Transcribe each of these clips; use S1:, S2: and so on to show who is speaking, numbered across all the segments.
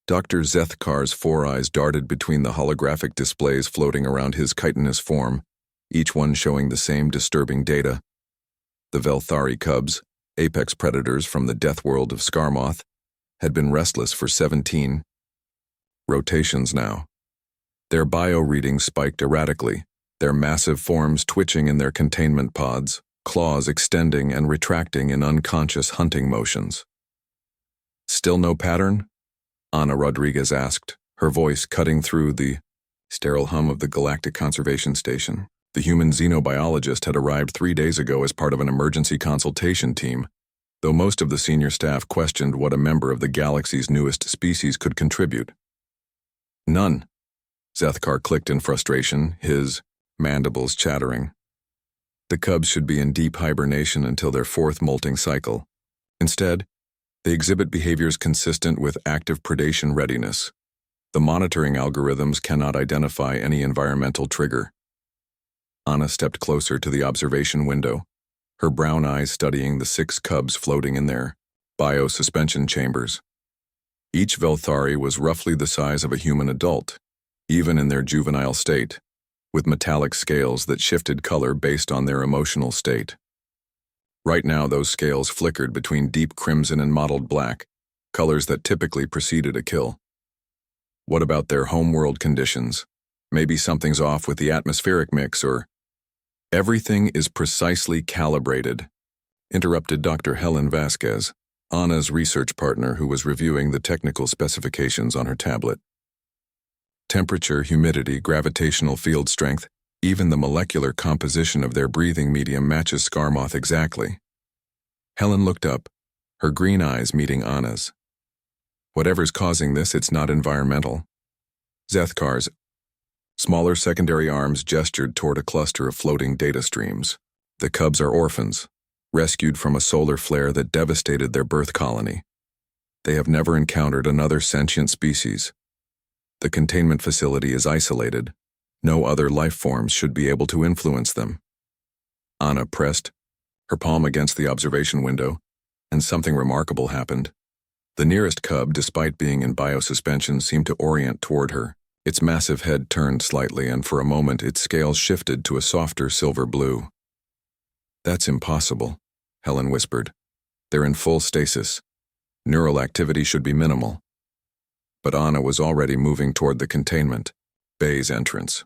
S1: Dr. Zethkar's four eyes darted between the holographic displays floating around his chitinous form, each one showing the same disturbing data. The Velthari cubs, apex predators from the death world of Skarmoth, had been restless for 17 rotations now. Their bio readings spiked erratically, their massive forms twitching in their containment pods, claws extending and retracting in unconscious hunting motions. Still no pattern? Ana Rodriguez asked, her voice cutting through the sterile hum of the Galactic Conservation Station. The human xenobiologist had arrived 3 days ago as part of an emergency consultation team, though most of the senior staff questioned what a member of the galaxy's newest species could contribute. None. Zethkar clicked in frustration, his mandibles chattering. The cubs should be in deep hibernation until their 4th molting cycle. Instead, they exhibit behaviors consistent with active predation readiness. The monitoring algorithms cannot identify any environmental trigger. Ana stepped closer to the observation window, her brown eyes studying the 6 cubs floating in their biosuspension chambers. Each Velthari was roughly the size of a human adult, even in their juvenile state, with metallic scales that shifted color based on their emotional state. Right now, those scales flickered between deep crimson and mottled black, colors that typically preceded a kill. What about their homeworld conditions? Maybe something's off with the atmospheric mix, or... Everything is precisely calibrated, interrupted Dr. Helen Vasquez, Ana's research partner who was reviewing the technical specifications on her tablet. Temperature, humidity, gravitational field strength, even the molecular composition of their breathing medium matches Skarmoth exactly. Helen looked up, her green eyes meeting Ana's. Whatever's causing this, it's not environmental. Zethkar's smaller secondary arms gestured toward a cluster of floating data streams. The cubs are orphans, rescued from a solar flare that devastated their birth colony. They have never encountered another sentient species. The containment facility is isolated. No other life forms should be able to influence them. Ana pressed her palm against the observation window, and something remarkable happened. The nearest cub, despite being in biosuspension, seemed to orient toward her. Its massive head turned slightly, and for a moment its scales shifted to a softer silver blue. That's impossible, Helen whispered. They're in full stasis. Neural activity should be minimal. But Ana was already moving toward the containment bay's entrance.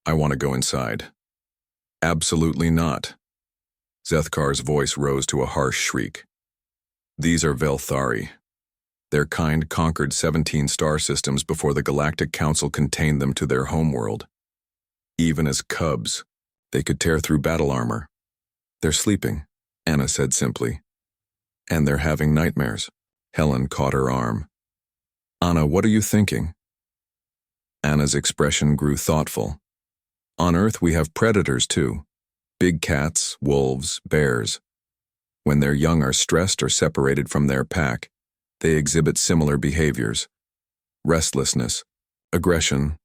S1: I want to go inside. Absolutely not. Zethkar's voice rose to a harsh shriek. These are Velthari. Their kind conquered 17 star systems before the Galactic Council contained them to their homeworld. Even as cubs, they could tear through battle armor. They're sleeping, Ana said simply. And they're having nightmares. Helen caught her arm. Ana, what are you thinking? Ana's expression grew thoughtful. On Earth, we have predators too. Big cats, wolves, bears. When their young are stressed or separated from their pack, they exhibit similar behaviors: restlessness, aggression,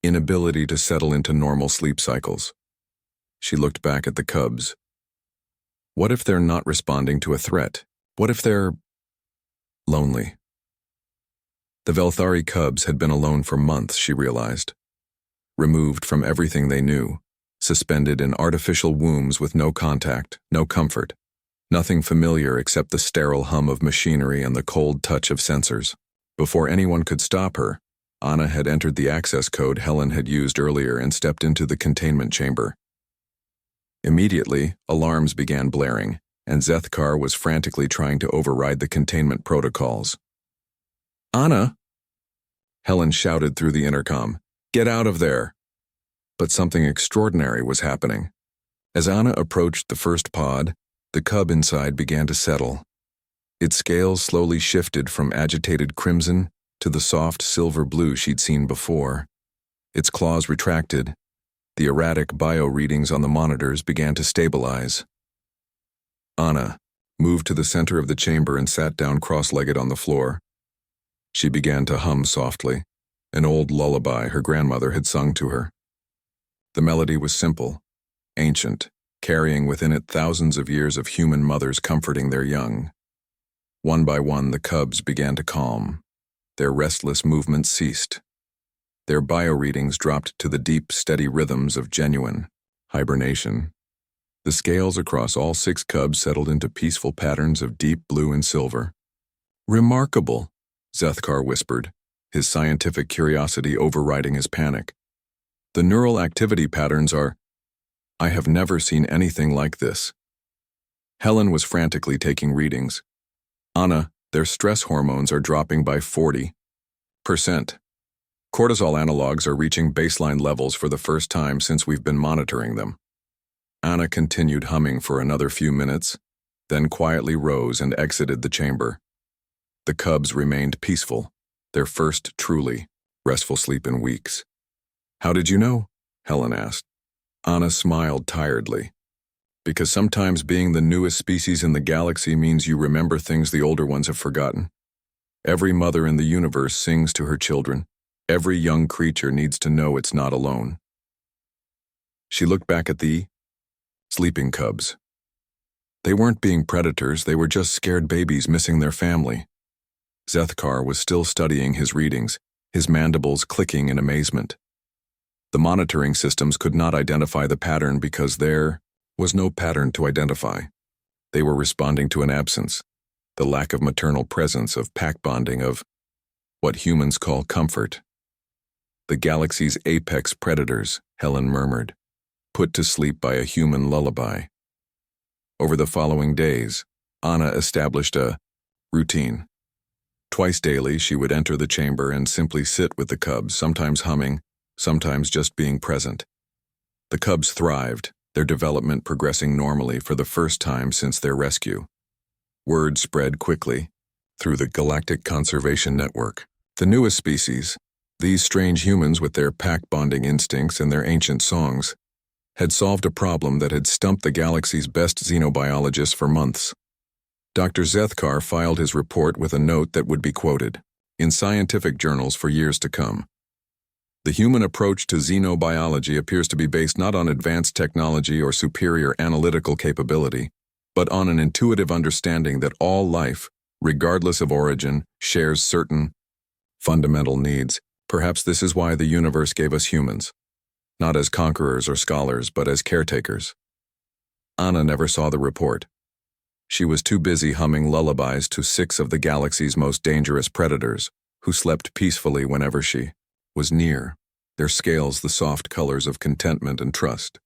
S1: inability to settle into normal sleep cycles. She looked back at the cubs. What if they're not responding to a threat? What if they're lonely? The Velthari cubs had been alone for months, she realized. Removed from everything they knew, suspended in artificial wombs with no contact, no comfort. Nothing familiar except the sterile hum of machinery and the cold touch of sensors. Before anyone could stop her, Ana had entered the access code Helen had used earlier and stepped into the containment chamber. Immediately, alarms began blaring, and Zethkar was frantically trying to override the containment protocols. Ana! Helen shouted through the intercom. Get out of there! But something extraordinary was happening. As Ana approached the first pod, the cub inside began to settle. Its scales slowly shifted from agitated crimson to the soft silver blue she'd seen before. Its claws retracted. The erratic bio readings on the monitors began to stabilize. Ana moved to the center of the chamber and sat down cross-legged on the floor. She began to hum softly, an old lullaby her grandmother had sung to her. The melody was simple, ancient, carrying within it thousands of years of human mothers comforting their young. One by one, the cubs began to calm. Their restless movements ceased. Their bioreadings dropped to the deep, steady rhythms of genuine hibernation. The scales across all 6 cubs settled into peaceful patterns of deep blue and silver. "Remarkable," Zethkar whispered, his scientific curiosity overriding his panic. "The neural activity patterns are... I have never seen anything like this." Helen was frantically taking readings. "Anna, their stress hormones are dropping by 40%. Cortisol analogs are reaching baseline levels for the first time since we've been monitoring them." Anna continued humming for another few minutes, then quietly rose and exited the chamber. The cubs remained peaceful, their first truly restful sleep in weeks. "How did you know?" Helen asked. Anna smiled tiredly. "Because sometimes being the newest species in the galaxy means you remember things the older ones have forgotten. Every mother in the universe sings to her children. Every young creature needs to know it's not alone." She looked back at the sleeping cubs. They weren't being predators, they were just scared babies missing their family. Zethkar was still studying his readings, his mandibles clicking in amazement. The monitoring systems could not identify the pattern because there was no pattern to identify. They were responding to an absence, the lack of maternal presence, of pack bonding, of what humans call comfort. "The galaxy's apex predators," Helen murmured, "put to sleep by a human lullaby." Over the following days, Anna established a routine. Twice daily, she would enter the chamber and simply sit with the cubs, sometimes humming, sometimes just being present. The cubs thrived, their development progressing normally for the first time since their rescue. Word spread quickly through the Galactic Conservation Network. The newest species, these strange humans with their pack-bonding instincts and their ancient songs, had solved a problem that had stumped the galaxy's best xenobiologists for months. Dr. Zethkar filed his report with a note that would be quoted in scientific journals for years to come. "The human approach to xenobiology appears to be based not on advanced technology or superior analytical capability, but on an intuitive understanding that all life, regardless of origin, shares certain fundamental needs. Perhaps this is why the universe gave us humans, not as conquerors or scholars, but as caretakers." Anna never saw the report. She was too busy humming lullabies to 6 of the galaxy's most dangerous predators, who slept peacefully whenever she was near, their scales the soft colors of contentment and trust.